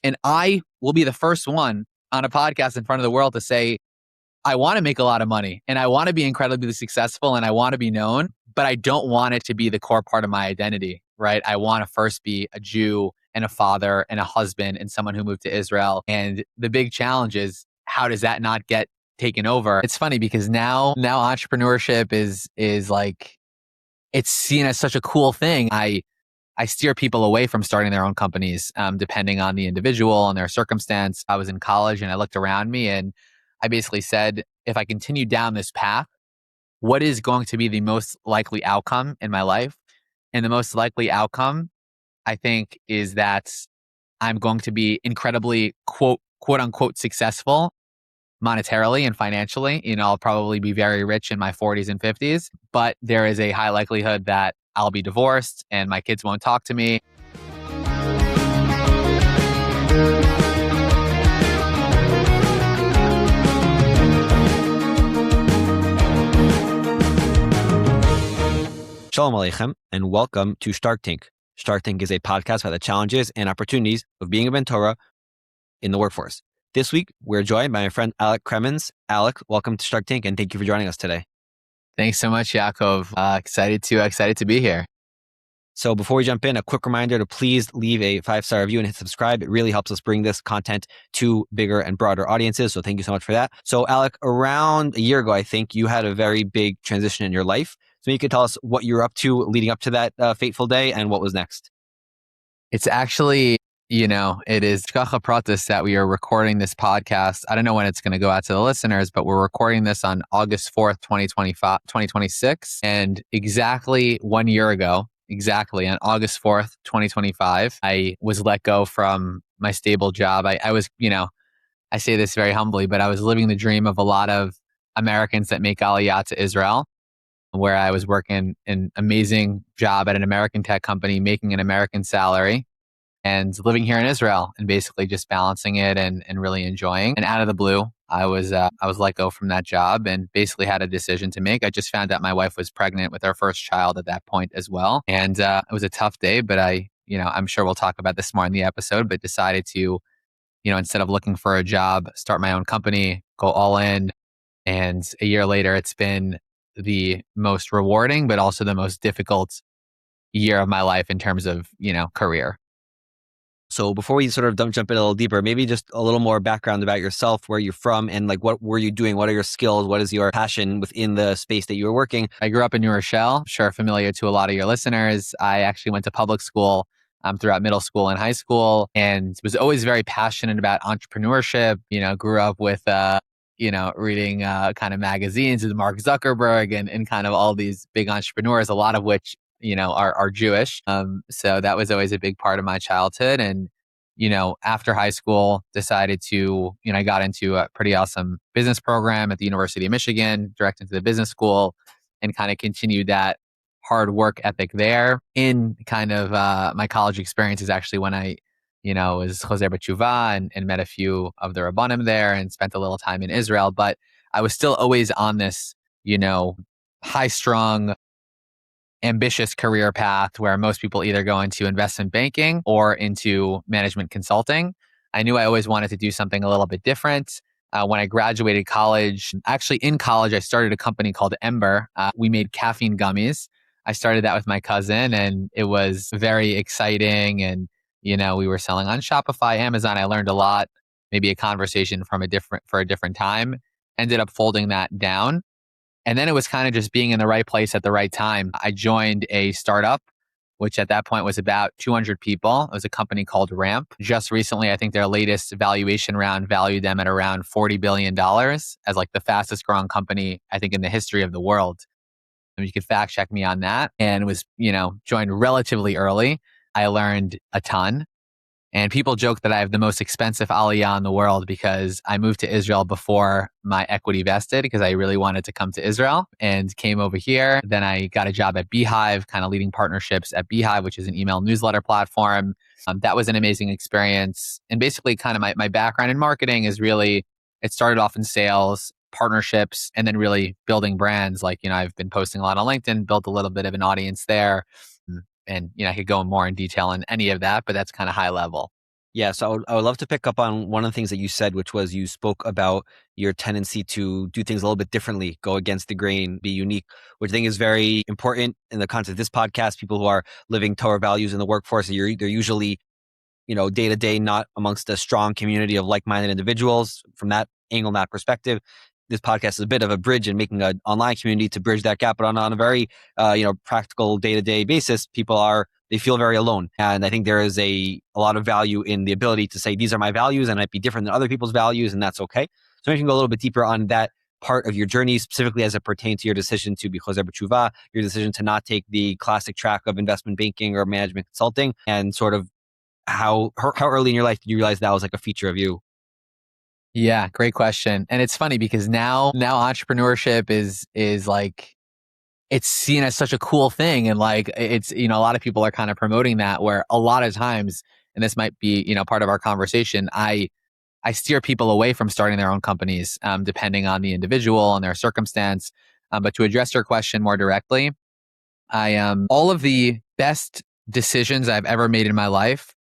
And I will be the first one on a podcast in front of the world to say, I want to make a lot of money and I want to be incredibly successful and I want to be known, but I don't want it to be the core part of my identity, right? I want to first be a Jew and a father and a husband and someone who moved to Israel. And the big challenge is, how does that not get taken over? It's funny because now entrepreneurship is like, it's seen as such a cool thing. I steer people away from starting their own companies, depending on the individual and their circumstance. I was in college and I looked around me and I basically said, if I continue down this path, what is going to be the most likely outcome in my life? And the most likely outcome, I think, is that I'm going to be incredibly quote unquote successful monetarily and financially. I'll probably be very rich in my 40s and 50s, but there is a high likelihood that I'll be divorced and my kids won't talk to me. Shalom Aleichem, and welcome to Shark Tank. Shark Tank is a podcast about the challenges and opportunities of being a Ben Torah in the workforce. This week, we're joined by my friend Alec Kremins. Alec, welcome to Shark Tank, and thank you for joining us today. Thanks so much, Yaakov. Excited to be here. So before we jump in, a quick reminder to please leave a 5-star review and hit subscribe. It really helps us bring this content to bigger and broader audiences. So thank you so much for that. So Alec, around a year ago, I think you had a very big transition in your life. So you could tell us what you're up to leading up to that fateful day and what was next. It's actually, it is Shkacha Pratis that we are recording this podcast. I don't know when it's going to go out to the listeners, but we're recording this on August 4th, 2026. And exactly 1 year ago, on August 4th, 2025, I was let go from my stable job. I was, I say this very humbly, but I was living the dream of a lot of Americans that make Aliyah to Israel, where I was working an amazing job at an American tech company, making an American salary and living here in Israel and basically just balancing it and really enjoying. And out of the blue, I was let go from that job and basically had a decision to make. I just found out my wife was pregnant with our first child at that point as well. And it was a tough day, but I'm sure we'll talk about this more in the episode, but decided to, instead of looking for a job, start my own company, go all in. And a year later, it's been the most rewarding, but also the most difficult year of my life in terms of, career. So before we sort of jump in a little deeper, maybe just a little more background about yourself, where you're from, and like what were you doing? What are your skills? What is your passion within the space that you were working? I grew up in New Rochelle, sure familiar to a lot of your listeners. I actually went to public school throughout middle school and high school and was always very passionate about entrepreneurship. Grew up with reading kind of magazines with Mark Zuckerberg and kind of all these big entrepreneurs, a lot of which, are Jewish. So that was always a big part of my childhood. And, after high school, decided to, I got into a pretty awesome business program at the University of Michigan, direct into the business school, and kind of continued that hard work ethic there. In kind of my college experience is actually when I was Choser Teshuva and met a few of the Rabbanim there and spent a little time in Israel. But I was still always on this, high-strung, ambitious career path where most people either go into investment banking or into management consulting. I knew I always wanted to do something a little bit different. When I graduated college, actually in college, I started a company called Ember. We made caffeine gummies. I started that with my cousin and it was very exciting. And we were selling on Shopify, Amazon. I learned a lot, maybe a conversation for a different time, ended up folding that down. And then it was kind of just being in the right place at the right time. I joined a startup, which at that point was about 200 people. It was a company called Ramp. Just recently, I think their latest valuation round valued them at around $40 billion as like the fastest growing company, I think, in the history of the world. And you could fact check me on that. And was, joined relatively early. I learned a ton. And people joke that I have the most expensive Aliyah in the world because I moved to Israel before my equity vested because I really wanted to come to Israel and came over here. Then I got a job at Beehive, kind of leading partnerships at Beehive, which is an email newsletter platform. That was an amazing experience. And basically kind of my background in marketing is really, it started off in sales, partnerships, and then really building brands. Like, I've been posting a lot on LinkedIn, built a little bit of an audience there. And, I could go more in detail on any of that, but that's kind of high level. Yeah, so I would love to pick up on one of the things that you said, which was you spoke about your tendency to do things a little bit differently, go against the grain, be unique, which I think is very important in the context of this podcast. People who are living Torah values in the workforce, they're usually, day to day, not amongst a strong community of like-minded individuals. From that angle, that perspective, this podcast is a bit of a bridge in making an online community to bridge that gap. But on a very, practical day-to-day basis, they feel very alone. And I think there is a lot of value in the ability to say, these are my values and might be different than other people's values, and that's okay. So we can go a little bit deeper on that part of your journey, specifically as it pertains to your decision to be chozer b'tshuva, your decision to not take the classic track of investment banking or management consulting, and sort of how early in your life did you realize that was like a feature of you? Yeah, great question. And it's funny because now entrepreneurship is like, it's seen as such a cool thing. And like, it's, a lot of people are kind of promoting that, where a lot of times, and this might be, part of our conversation, I steer people away from starting their own companies, depending on the individual and their circumstance. But to address your question more directly, all of the best decisions I've ever made in my life,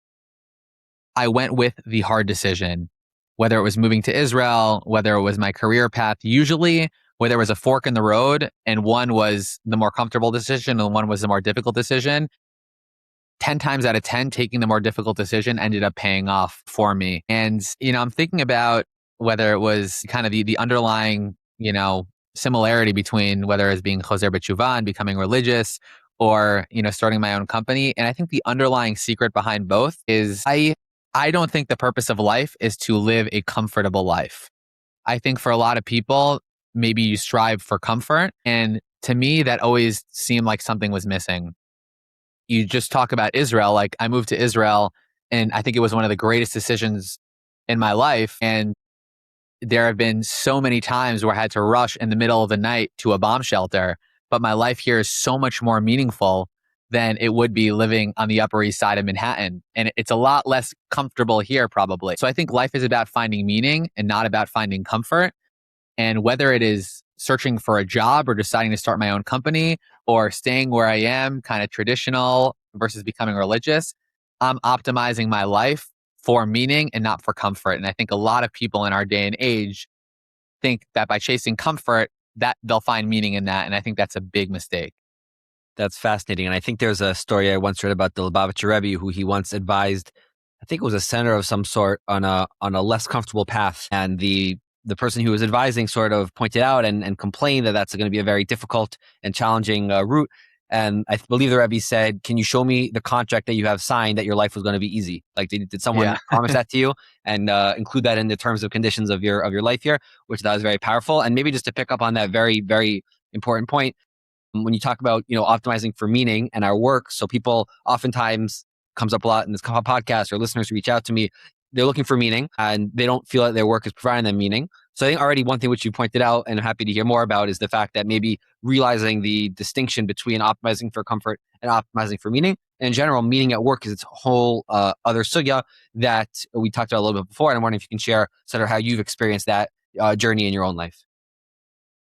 I went with the hard decision, whether it was moving to Israel, whether it was my career path, usually where there was a fork in the road and one was the more comfortable decision and one was the more difficult decision. 10 times out of 10, taking the more difficult decision ended up paying off for me. And, I'm thinking about whether it was kind of the underlying, similarity between whether it's being chozer b'tshuva and becoming religious or, starting my own company. And I think the underlying secret behind both is I don't think the purpose of life is to live a comfortable life. I think for a lot of people, maybe you strive for comfort. And to me, that always seemed like something was missing. You just talk about Israel. Like, I moved to Israel and I think it was one of the greatest decisions in my life. And there have been so many times where I had to rush in the middle of the night to a bomb shelter. But my life here is so much more meaningful than it would be living on the Upper East Side of Manhattan. And it's a lot less comfortable here, probably. So I think life is about finding meaning and not about finding comfort. And whether it is searching for a job or deciding to start my own company or staying where I am, kind of traditional versus becoming religious, I'm optimizing my life for meaning and not for comfort. And I think a lot of people in our day and age think that by chasing comfort, that they'll find meaning in that. And I think that's a big mistake. That's fascinating. And I think there's a story I once read about the Lubavitcher Rebbe, who he once advised, I think it was a senator of some sort, on a less comfortable path. And the person who was advising sort of pointed out and complained that that's going to be a very difficult and challenging route. And I believe the Rebbe said, "Can you show me the contract that you have signed that your life was going to be easy? Like, did someone Yeah. promise that to you and include that in the terms of conditions of your life here?" Which that was very powerful. And maybe just to pick up on that very, very important point, when you talk about, optimizing for meaning and our work, so people oftentimes, comes up a lot in this podcast, or listeners reach out to me, they're looking for meaning and they don't feel that their work is providing them meaning. So I think already one thing which you pointed out and I'm happy to hear more about is the fact that maybe realizing the distinction between optimizing for comfort and optimizing for meaning. And in general, meaning at work is its whole other sugya that we talked about a little bit before. And I'm wondering if you can share sort of how you've experienced that journey in your own life.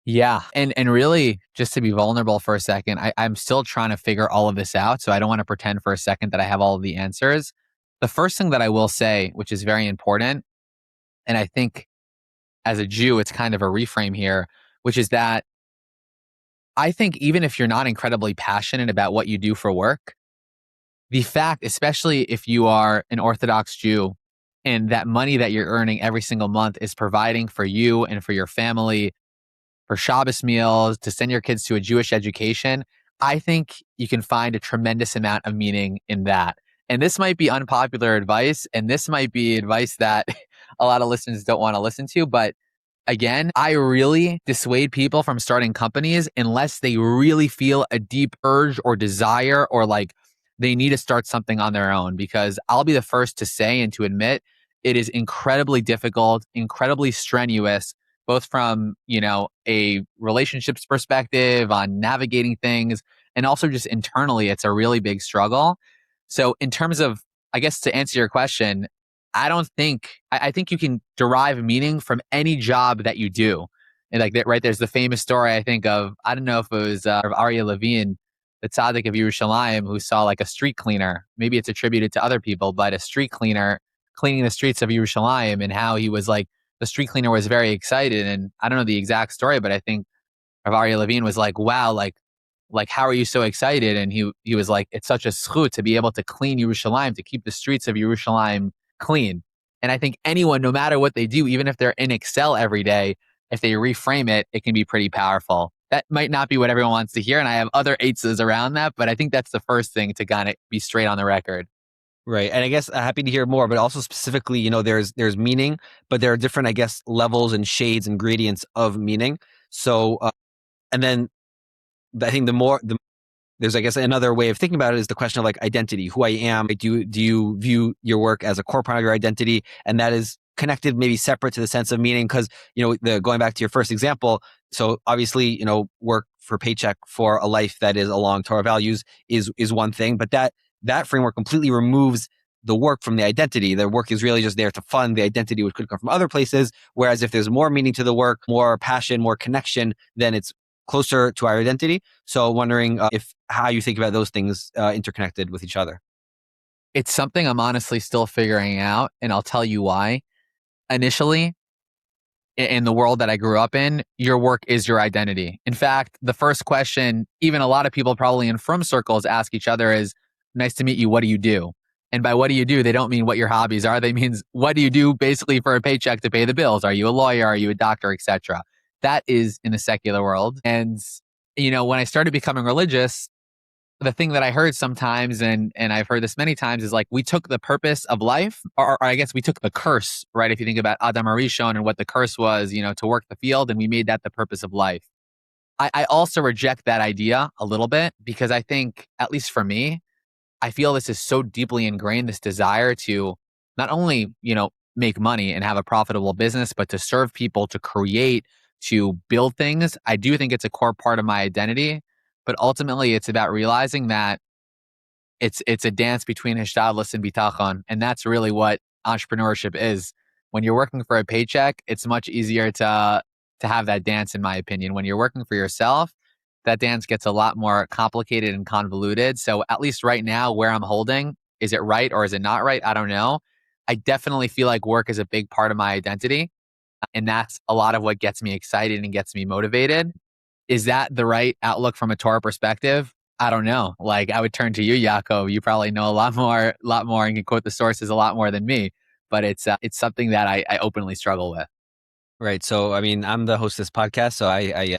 Yeah. And really, just to be vulnerable for a second, I'm still trying to figure all of this out. So I don't want to pretend for a second that I have all of the answers. The first thing that I will say, which is very important, and I think as a Jew, it's kind of a reframe here, which is that I think even if you're not incredibly passionate about what you do for work, the fact, especially if you are an Orthodox Jew, and that money that you're earning every single month is providing for you and for your family, for Shabbos meals, to send your kids to a Jewish education, I think you can find a tremendous amount of meaning in that. And this might be unpopular advice, and this might be advice that a lot of listeners don't want to listen to. But again, I really dissuade people from starting companies unless they really feel a deep urge or desire or like they need to start something on their own. Because I'll be the first to say and to admit it is incredibly difficult, incredibly strenuous, both from, a relationships perspective on navigating things and also just internally, it's a really big struggle. So in terms of, I guess to answer your question, I think you can derive meaning from any job that you do. And like that, right? There's the famous story, I think of, I don't know if it was of Aryeh Levine, the tzaddik of Yerushalayim, who saw like a street cleaner. Maybe it's attributed to other people, but a street cleaner cleaning the streets of Yerushalayim and how he was like, the street cleaner was very excited. And I don't know the exact story, but I think Rav Aryeh Levine was like, wow, like, how are you so excited? And he was like, it's such a zchut to be able to clean Yerushalayim, to keep the streets of Yerushalayim clean. And I think anyone, no matter what they do, even if they're in Excel every day, if they reframe it, it can be pretty powerful. That might not be what everyone wants to hear. And I have other eights around that, but I think that's the first thing to kind of be straight on the record. Right. And I guess happy to hear more, but also specifically, you know, there's meaning, but there are different, I guess, levels and shades and gradients of meaning. So, and then I think there's, I guess, another way of thinking about it is the question of like identity, who I am. Do you view your work as a core part of your identity? And that is connected, maybe separate to the sense of meaning. Cause, you know, going back to your first example, so obviously, you know, work for paycheck for a life that is along Torah values is one thing, but that framework completely removes the work from the identity. The work is really just there to fund the identity, which could come from other places. Whereas if there's more meaning to the work, more passion, more connection, then it's closer to our identity. So wondering if how you think about those things interconnected with each other. It's something I'm honestly still figuring out, and I'll tell you why. Initially, in the world that I grew up in, your work is your identity. In fact, the first question, even a lot of people probably in frum circles ask each other is, nice to meet you, what do you do? And by what do you do, they don't mean what your hobbies are. They mean, what do you do basically for a paycheck to pay the bills? Are you a lawyer? Are you a doctor, etc.? That is in the secular world. And, you know, when I started becoming religious, the thing that I heard sometimes, and I've heard this many times, is like, we took the purpose of life, or I guess we took the curse, right? If you think about Adam Arishon and what the curse was, you know, to work the field, and we made that the purpose of life. I also reject that idea a little bit, because I think, at least for me, I feel this is so deeply ingrained, this desire to not only, you know, make money and have a profitable business, but to serve people, to create, to build things. I do think it's a core part of my identity, but ultimately it's about realizing that it's a dance between Histadlus and Bitachon. And that's really what entrepreneurship is. When you're working for a paycheck, it's much easier to have that dance, in my opinion. When you're working for yourself, that dance gets a lot more complicated and convoluted. So at least right now, where I'm holding, is it right or is it not right? I don't know. I definitely feel like work is a big part of my identity. And that's a lot of what gets me excited and gets me motivated. Is that the right outlook from a Torah perspective? I don't know. Like, I would turn to you, Yaakov. You probably know a lot more and can quote the sources a lot more than me. But it's something that I openly struggle with. Right. So, I mean, I'm the host of this podcast, so I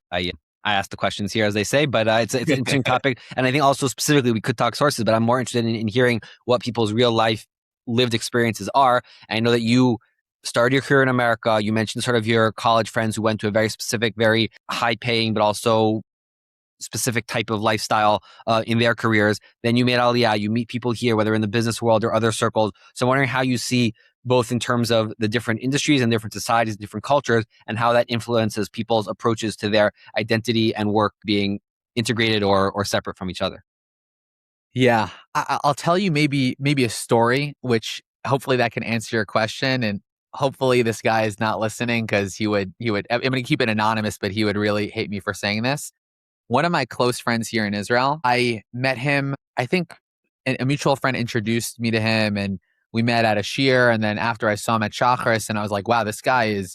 ask the questions here, as they say, but it's an interesting topic. And I think also specifically we could talk sources, but I'm more interested in hearing what people's real life lived experiences are. And I know that you started your career in America. You mentioned sort of your college friends who went to a very specific, very high paying, but also specific type of lifestyle in their careers. Then you made Aliyah. You meet people here, whether in the business world or other circles. So I'm wondering how you see both in terms of the different industries and different societies, different cultures, and how that influences people's approaches to their identity and work being integrated or separate from each other. Yeah, I'll tell you maybe a story, which hopefully that can answer your question. And hopefully this guy is not listening, because he would, I'm going to keep it anonymous, but he would really hate me for saying this. One of my close friends here in Israel, I met him, I think a mutual friend introduced me to him, and we met at a shir. And then after I saw him at Shacharis, and I was like, wow, this guy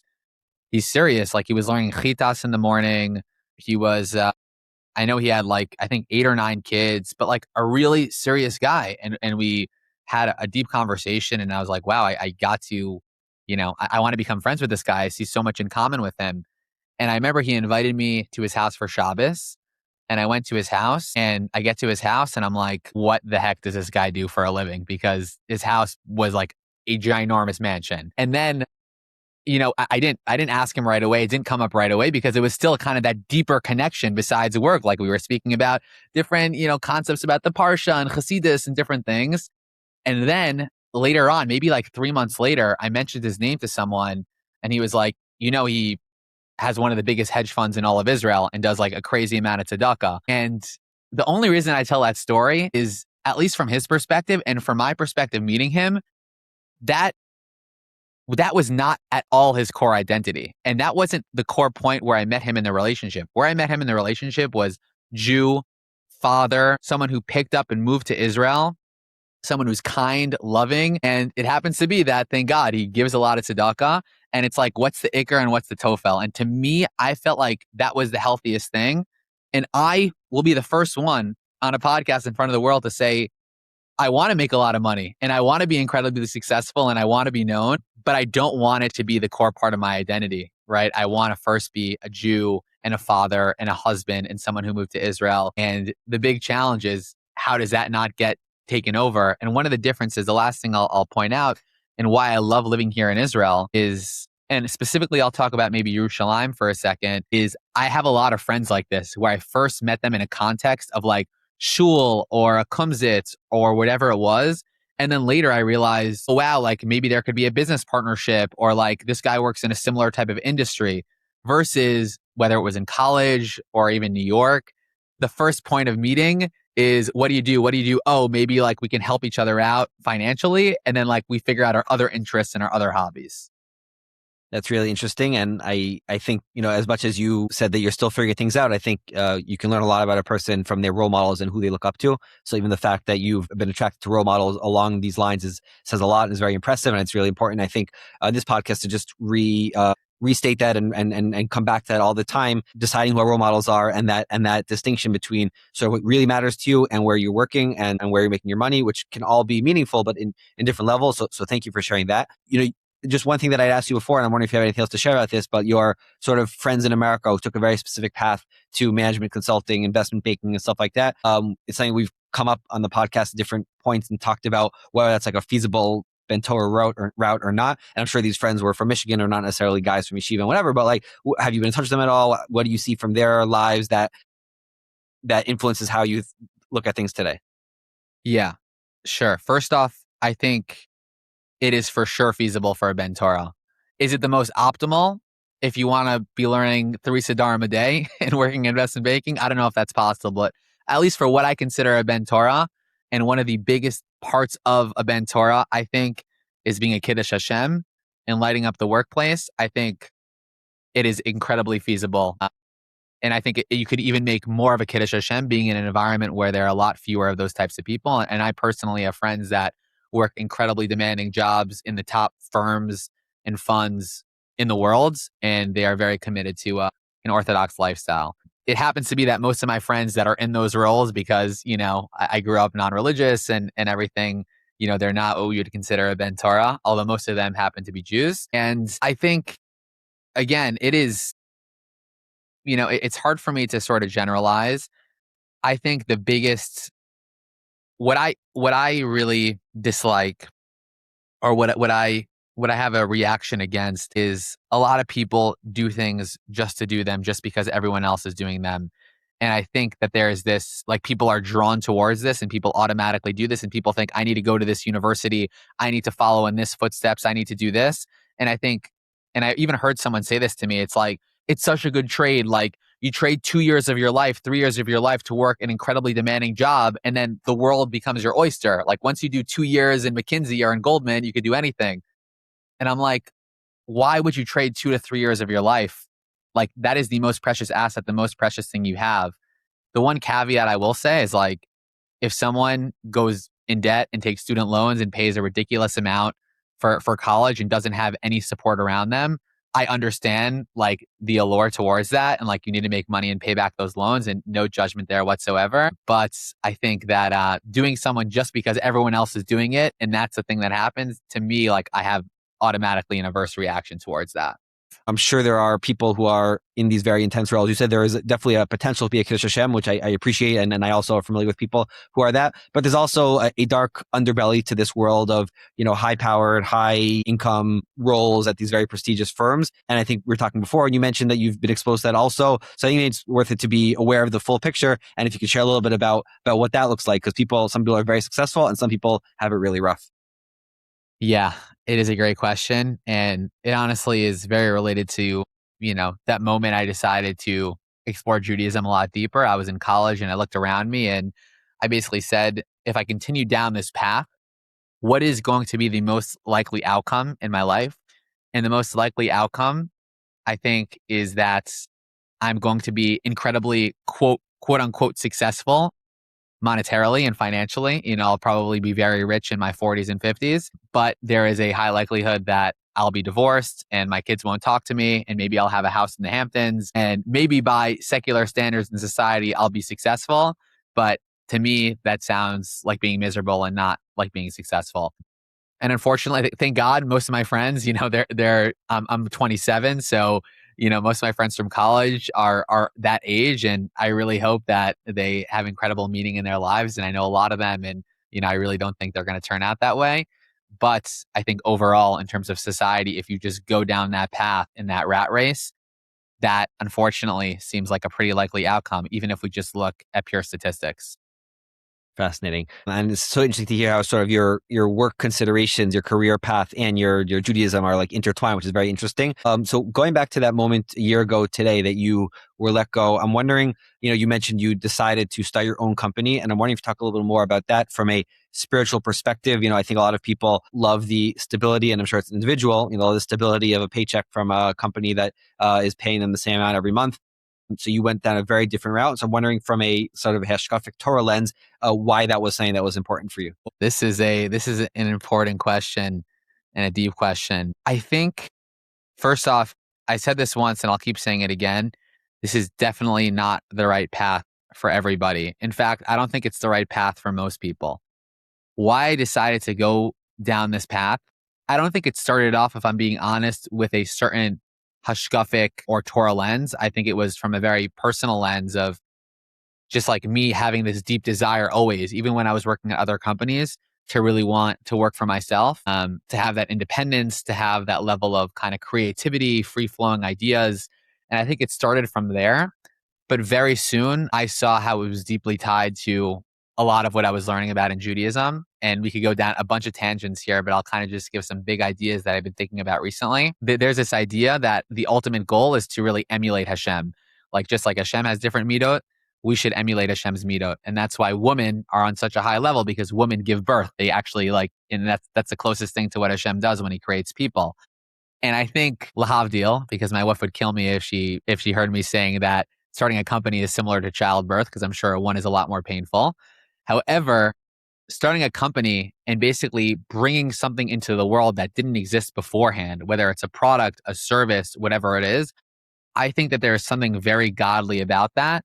he's serious. Like, he was learning chitas in the morning. He was, I know he had like, I think 8 or 9 kids, but like a really serious guy. And we had a deep conversation, and I was like, wow, I got to, you know, I want to become friends with this guy. I see so much in common with him. And I remember he invited me to his house for Shabbos. And I went to his house, and I get to his house, and I'm like, what the heck does this guy do for a living? Because his house was like a ginormous mansion. And then, you know, I didn't ask him right away. It didn't come up right away, because it was still kind of that deeper connection besides work. Like, we were speaking about different, you know, concepts about the Parsha and Chassidus and different things. And then later on, maybe like 3 months later, I mentioned his name to someone, and he was like, you know, he has one of the biggest hedge funds in all of Israel and does like a crazy amount of tzedakah. And the only reason I tell that story is, at least from his perspective and from my perspective meeting him, that was not at all his core identity. And that wasn't the core point where I met him in the relationship. Where I met him in the relationship was Jew, father, someone who picked up and moved to Israel, someone who's kind, loving. And it happens to be that, thank God, he gives a lot of tzedakah. And it's like, what's the ikar and what's the tofel? And to me, I felt like that was the healthiest thing. And I will be the first one on a podcast in front of the world to say, I want to make a lot of money and I want to be incredibly successful and I want to be known, but I don't want it to be the core part of my identity, right? I want to first be a Jew and a father and a husband and someone who moved to Israel. And the big challenge is, how does that not get taken over? And one of the differences, the last thing I'll point out and why I love living here in Israel is, and specifically I'll talk about maybe Yerushalayim for a second, is I have a lot of friends like this where I first met them in a context of like shul or a kumzitz or whatever it was. And then later I realized, oh, wow, like maybe there could be a business partnership or like this guy works in a similar type of industry versus whether it was in college or even New York. The first point of meeting is, what do you do? What do you do? Oh, maybe like we can help each other out financially. And then like we figure out our other interests and our other hobbies. That's really interesting. And I think, as much as you said that you're still figuring things out, I think you can learn a lot about a person from their role models and who they look up to. So even the fact that you've been attracted to role models along these lines says a lot and is very impressive. And it's really important. I think this podcast to just restate that and come back to that all the time, deciding what role models are and that distinction between sort of what really matters to you and where you're working and where you're making your money, which can all be meaningful, but in different levels. So thank you for sharing that. Just one thing that I'd asked you before, and I'm wondering if you have anything else to share about this, but your sort of friends in America who took a very specific path to management consulting, investment banking, and stuff like that. It's something we've come up on the podcast at different points and talked about whether that's like a feasible Ben Torah route or not. And I'm sure these friends were from Michigan or not necessarily guys from yeshiva and whatever, but like, have you been in touch with them at all? What do you see from their lives that influences how you look at things today? Yeah, sure. First off, I think it is for sure feasible for a Ben Torah. Is it the most optimal if you want to be learning 3 Siddharim a day and working in investment banking? I don't know if that's possible, but at least for what I consider a Ben Torah, and one of the biggest parts of a Ben Torah, I think, is being a Kiddush Hashem and lighting up the workplace. I think it is incredibly feasible. And I think you could even make more of a Kiddush Hashem being in an environment where there are a lot fewer of those types of people. And I personally have friends that work incredibly demanding jobs in the top firms and funds in the world, and they are very committed to an Orthodox lifestyle. It happens to be that most of my friends that are in those roles, because, I grew up non-religious and everything, they're not what you'd consider a Ben Torah, although most of them happen to be Jews. And I think, again, it is, it's hard for me to sort of generalize. I think the biggest, what I really dislike, or what I have a reaction against, is a lot of people do things just to do them, just because everyone else is doing them. And I think that there is this, like, people are drawn towards this and people automatically do this, and people think, I need to go to this university, I need to follow in this footsteps, I need to do this. And I think, and I even heard someone say this to me, it's like, it's such a good trade. Like, you trade 2 years of your life, 3 years of your life to work an incredibly demanding job, and then the world becomes your oyster. Like, once you do 2 years in McKinsey or in Goldman, you could do anything. And I'm like, why would you trade 2 to 3 years of your life? Like, that is the most precious asset, the most precious thing you have. The one caveat I will say is, like, if someone goes in debt and takes student loans and pays a ridiculous amount for college and doesn't have any support around them, I understand, like, the allure towards that, and like, you need to make money and pay back those loans, and no judgment there whatsoever. But I think that doing someone just because everyone else is doing it, and that's the thing that happens, to me, like, I have automatically an averse reaction towards that. I'm sure there are people who are in these very intense roles. You said there is definitely a potential to be a Kiddush Hashem, which I appreciate. And I also are familiar with people who are that. But there's also a dark underbelly to this world of, high-powered, high-income roles at these very prestigious firms. And I think we were talking before, and you mentioned that you've been exposed to that also. So I think it's worth it to be aware of the full picture. And if you could share a little bit about what that looks like, because some people are very successful and some people have it really rough. Yeah, it is a great question. And it honestly is very related to, that moment I decided to explore Judaism a lot deeper. I was in college and I looked around me and I basically said, if I continue down this path, what is going to be the most likely outcome in my life? And the most likely outcome, I think, is that I'm going to be incredibly quote unquote successful, monetarily and financially. I'll probably be very rich in my 40s and 50s, but there is a high likelihood that I'll be divorced and my kids won't talk to me. And maybe I'll have a house in the Hamptons. And maybe by secular standards in society, I'll be successful. But to me, that sounds like being miserable and not like being successful. And unfortunately, thank God, most of my friends, I'm 27. So, most of my friends from college are that age. And I really hope that they have incredible meaning in their lives. And I know a lot of them. And, I really don't think they're going to turn out that way. But I think overall, in terms of society, if you just go down that path in that rat race, that unfortunately seems like a pretty likely outcome, even if we just look at pure statistics. Fascinating. And it's so interesting to hear how sort of your work considerations, your career path, and your Judaism are like intertwined, which is very interesting. So going back to that moment a year ago today that you were let go, I'm wondering, you mentioned you decided to start your own company, and I'm wondering if you talk a little bit more about that from a spiritual perspective. I think a lot of people love the stability, and I'm sure it's individual, the stability of a paycheck from a company that is paying them the same amount every month. So you went down a very different route. So I'm wondering from a sort of a hashkafic Torah lens, why that was something that was important for you. This is an important question and a deep question. I think, first off, I said this once and I'll keep saying it again. This is definitely not the right path for everybody. In fact, I don't think it's the right path for most people. Why I decided to go down this path, I don't think it started off, if I'm being honest, with a certain hashkafic or Torah lens. I think it was from a very personal lens of just like me having this deep desire always, even when I was working at other companies, to really want to work for myself, to have that independence, to have that level of kind of creativity, free flowing ideas. And I think it started from there. But very soon I saw how it was deeply tied to a lot of what I was learning about in Judaism. And we could go down a bunch of tangents here, but I'll kind of just give some big ideas that I've been thinking about recently. There's this idea that the ultimate goal is to really emulate Hashem. Like just like Hashem has different midot, we should emulate Hashem's midot. And that's why women are on such a high level, because women give birth. They actually and that's the closest thing to what Hashem does when he creates people. And I think lahavdil, because my wife would kill me if she heard me saying that starting a company is similar to childbirth, because I'm sure one is a lot more painful. However, starting a company and basically bringing something into the world that didn't exist beforehand, whether it's a product, a service, whatever it is, I think that there is something very godly about that,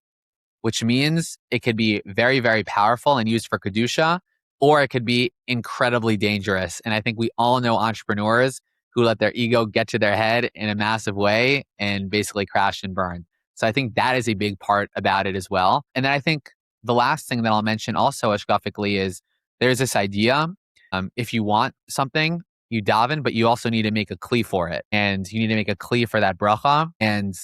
which means it could be very, very powerful and used for Kedusha, or it could be incredibly dangerous. And I think we all know entrepreneurs who let their ego get to their head in a massive way and basically crash and burn. So I think that is a big part about it as well. And then I think the last thing that I'll mention also hashkafically is there's this idea, if you want something, you daven, but you also need to make a kli for it. And you need to make a kli for that bracha. And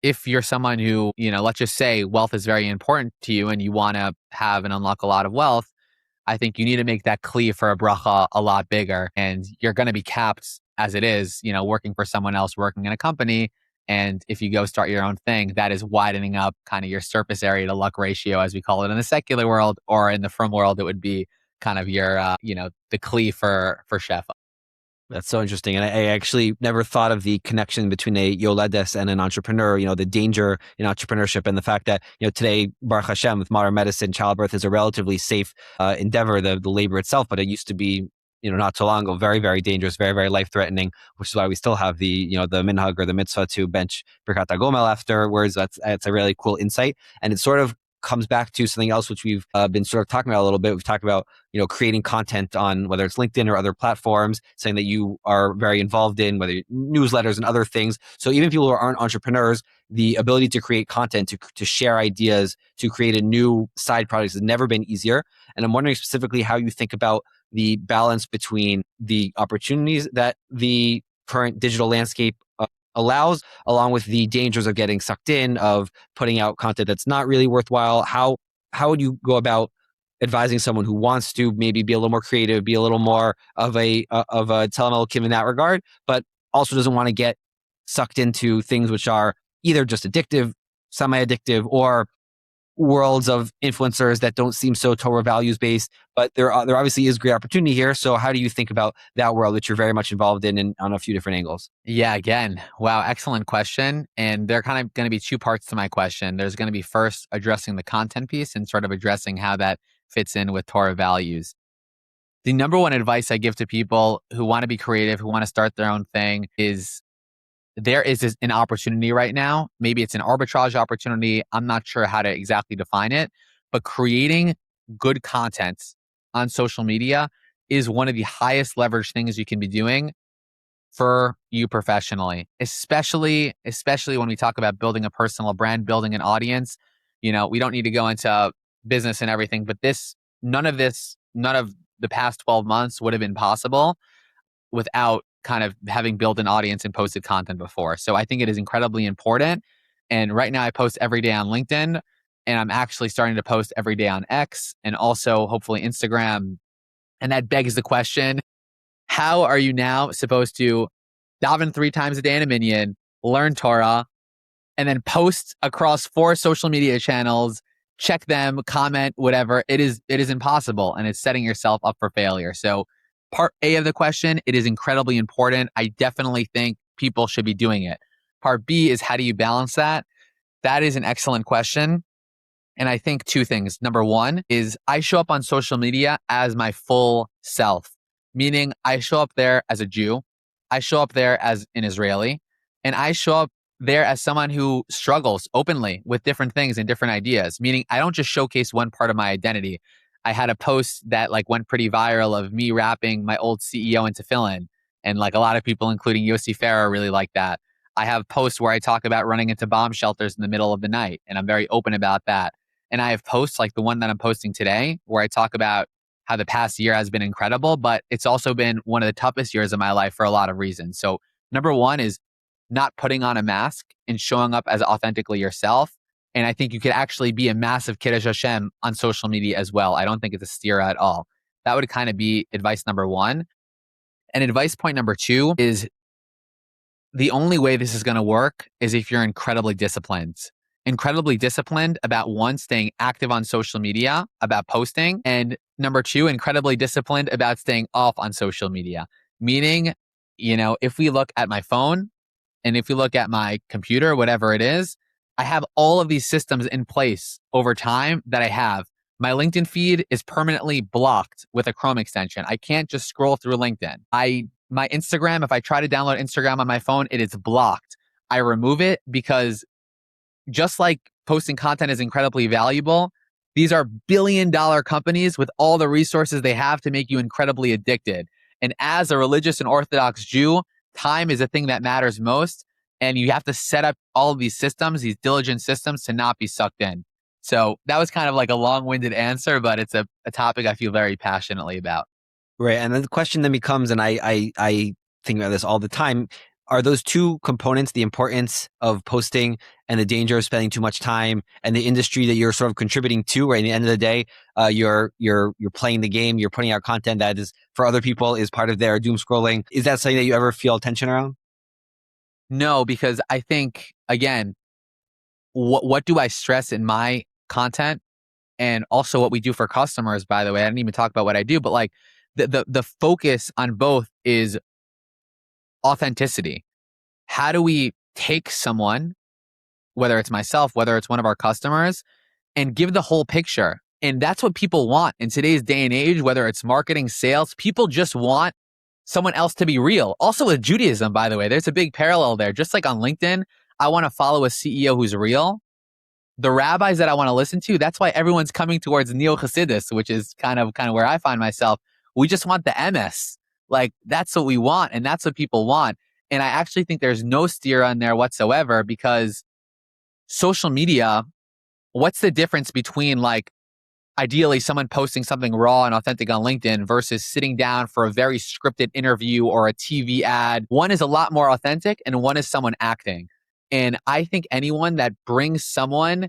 if you're someone who, let's just say wealth is very important to you and you want to have and unlock a lot of wealth, I think you need to make that kli for a bracha a lot bigger. And you're going to be capped as it is, working for someone else, working in a company. And if you go start your own thing, that is widening up kind of your surface area to luck ratio, as we call it in the secular world, or in the frum world, it would be kind of your, the kli for shefa. That's so interesting. And I actually never thought of the connection between a yoledes and an entrepreneur, the danger in entrepreneurship and the fact that, today, Baruch Hashem, with modern medicine, childbirth is a relatively safe endeavor, the labor itself, but it used to be, not so long ago, very, very dangerous, very, very life-threatening, which is why we still have the minhag or the mitzvah to bench Birkat HaGomel afterwards. That's a really cool insight. And it sort of comes back to something else, which we've been sort of talking about a little bit. We've talked about, creating content on whether it's LinkedIn or other platforms, saying that you are very involved in, whether newsletters and other things. So even people who aren't entrepreneurs, the ability to create content, to share ideas, to create a new side project has never been easier. And I'm wondering specifically how you think about the balance between the opportunities that the current digital landscape allows, along with the dangers of getting sucked in, of putting out content that's not really worthwhile. How would you go about advising someone who wants to maybe be a little more creative, be a little more of a Telem Elokim in that regard, but also doesn't want to get sucked into things which are either just addictive, semi-addictive, or worlds of influencers that don't seem so Torah values based, but there obviously is great opportunity here. So how do you think about that world that you're very much involved in and on a few different angles? Yeah, again, wow, excellent question. And there are kind of going to be two parts to my question. There's going to be first addressing the content piece and sort of addressing how that fits in with Torah values. The number one advice I give to people who want to be creative, who want to start their own thing is there is an opportunity right now. Maybe it's an arbitrage opportunity. I'm not sure how to exactly define it, but creating good content on social media is one of the highest leverage things you can be doing for you professionally, especially when we talk about building a personal brand, building an audience. We don't need to go into business and everything, but none of the past 12 months would have been possible without kind of having built an audience and posted content before. So I think it is incredibly important. And right now I post every day on LinkedIn, and I'm actually starting to post every day on X and also hopefully Instagram. And that begs the question, how are you now supposed to daven 3 times a day in a minyan, learn Torah, and then post across 4 social media channels, check them, comment, whatever? It is impossible, and it's setting yourself up for failure. So part A of the question, it is incredibly important. I definitely think people should be doing it. Part B is, how do you balance that? That is an excellent question. And I think 2 things. Number 1 is I show up on social media as my full self, meaning I show up there as a Jew, I show up there as an Israeli, and I show up there as someone who struggles openly with different things and different ideas, meaning I don't just showcase one part of my identity. I had a post that went pretty viral of me wrapping my old CEO into tefillin, and a lot of people, including Yossi Farah, really like that. I have posts where I talk about running into bomb shelters in the middle of the night, and I'm very open about that. And I have posts like the one that I'm posting today, where I talk about how the past year has been incredible, but it's also been one of the toughest years of my life for a lot of reasons. So number 1 is not putting on a mask and showing up as authentically yourself. And I think you could actually be a massive Kiddush Hashem on social media as well. I don't think it's a steer at all. That would kind of be advice number 1. And advice point number 2 is the only way this is going to work is if you're incredibly disciplined. Incredibly disciplined about 1, staying active on social media, about posting. And number 2, incredibly disciplined about staying off on social media. Meaning, if we look at my phone and if we look at my computer, whatever it is, I have all of these systems in place over time that I have. My LinkedIn feed is permanently blocked with a Chrome extension. I can't just scroll through LinkedIn. My Instagram, if I try to download Instagram on my phone, it is blocked. I remove it because just like posting content is incredibly valuable, these are billion-dollar companies with all the resources they have to make you incredibly addicted. And as a religious and Orthodox Jew, time is a thing that matters most. And you have to set up all of these systems, these diligent systems, to not be sucked in. So that was kind of like a long-winded answer, but it's a topic I feel very passionately about. Right. And then the question then becomes, and I think about this all the time, are those 2 components, the importance of posting and the danger of spending too much time, and the industry that you're sort of contributing to, right? At the end of the day, you're playing the game, you're putting out content that is for other people, is part of their doom scrolling. Is that something that you ever feel tension around? No, because I think, again, what do I stress in my content, and also what we do for customers, by the way, I didn't even talk about what I do, but the focus on both is authenticity. How do we take someone, whether it's myself, whether it's one of our customers, and give the whole picture? And that's what people want in today's day and age, whether it's marketing, sales. People just want someone else to be real. Also with Judaism, by the way, there's a big parallel there. Just like on LinkedIn, I want to follow a CEO who's real. The rabbis that I want to listen to, that's why everyone's coming towards Neo-Hasidus, which is kind of where I find myself. We just want the MS. That's what we want, and that's what people want. And I actually think there's no steer on there whatsoever, because social media, what's the difference between ideally someone posting something raw and authentic on LinkedIn versus sitting down for a very scripted interview or a TV ad? One is a lot more authentic and one is someone acting. And I think anyone that brings someone's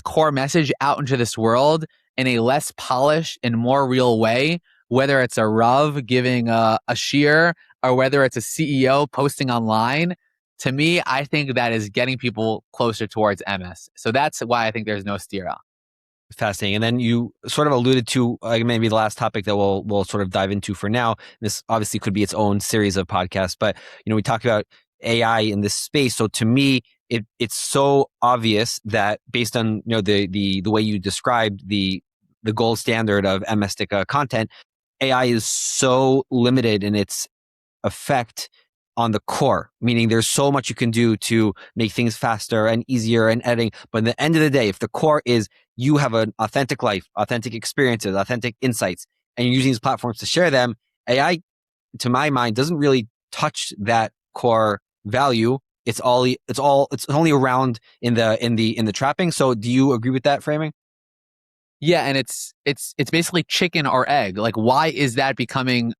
core message out into this world in a less polished and more real way, whether it's a Rav giving a shiur or whether it's a CEO posting online, To me, I think that is getting people closer towards MS. So that's why I think there's no stira. Fascinating. And then you sort of alluded to maybe the last topic that we'll sort of dive into for now. This obviously could be its own series of podcasts, but we talked about AI in this space. So to me, it's so obvious that based on the way you described the gold standard of MStic content, AI is so limited in its effect on the core, meaning there's so much you can do to make things faster and easier and editing. But at the end of the day, if the core is you have an authentic life, authentic experiences, authentic insights, and you're using these platforms to share them, AI, to my mind, doesn't really touch that core value. It's only around in the trapping. So do you agree with that framing? Yeah, and it's basically chicken or egg. Like, why is that becoming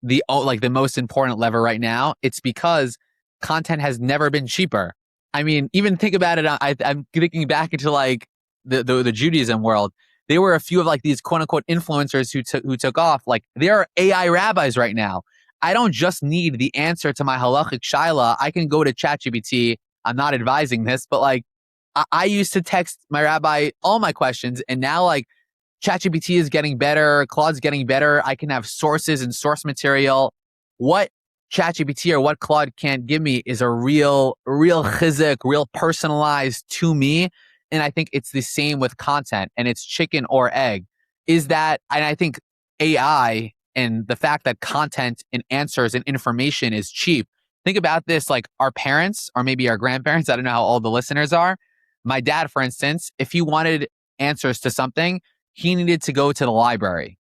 the most important lever right now? It's because content has never been cheaper. I mean, even think about it. I'm thinking back into like the Judaism world. There were a few of like these quote unquote influencers who took off. Like, there are AI rabbis right now. I don't just need the answer to my halachic shaila. I can go to ChatGPT. I'm not advising this, but like I used to text my rabbi all my questions, and now like ChatGPT is getting better. Claude's getting better. I can have sources and source material. What ChatGPT or what Claude can't give me is a real chizuk, real personalized to me. And I think it's the same with content, and it's chicken or egg. And I think AI and the fact that content and answers and information is cheap. Think about this, like our parents or maybe our grandparents. I don't know how old the listeners are. My dad, for instance, if he wanted answers to something, he needed to go to the library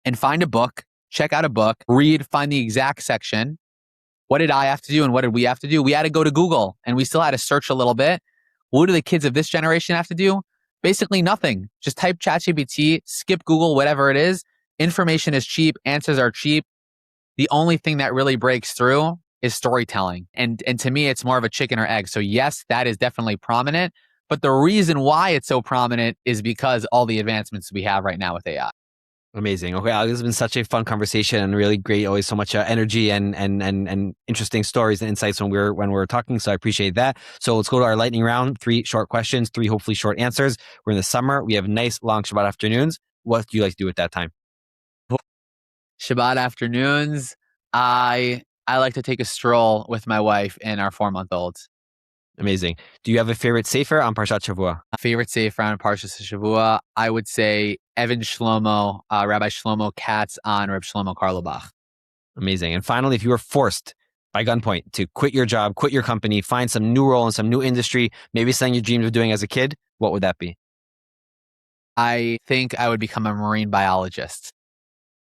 and find a book, check out a book, read, find the exact section. What did I have to do and what did we have to do? We had to go to Google, and we still had to search a little bit. What do the kids of this generation have to do? Basically nothing. Just type ChatGPT, skip Google, whatever it is. Information is cheap. Answers are cheap. The only thing that really breaks through is storytelling. And to me, it's more of a chicken or egg. So yes, that is definitely prominent. But the reason why it's so prominent is because all the advancements we have right now with AI. Amazing. Okay, Alex, this has been such a fun conversation and really great. Always so much energy and interesting stories and insights when we're talking. So I appreciate that. So let's go to our lightning round. 3 short questions, 3 hopefully short answers. We're in the summer. We have nice long Shabbat afternoons. What do you like to do at that time? Shabbat afternoons, I like to take a stroll with my wife and our 4-month-old. Amazing. Do you have a favorite sefer on Parshat Shavua? Favorite sefer on Parshat Shavua, I would say Evan Shlomo, Rabbi Shlomo Katz on Reb Shlomo Karlebach. Amazing. And finally, if you were forced by gunpoint to quit your job, quit your company, find some new role in some new industry, maybe something you dreamed of doing as a kid, what would that be? I think I would become a marine biologist.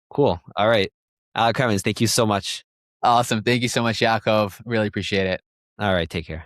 Cool. All right. Alec Kremins, thank you so much. Awesome. Thank you so much, Yaakov. Really appreciate it. All right. Take care.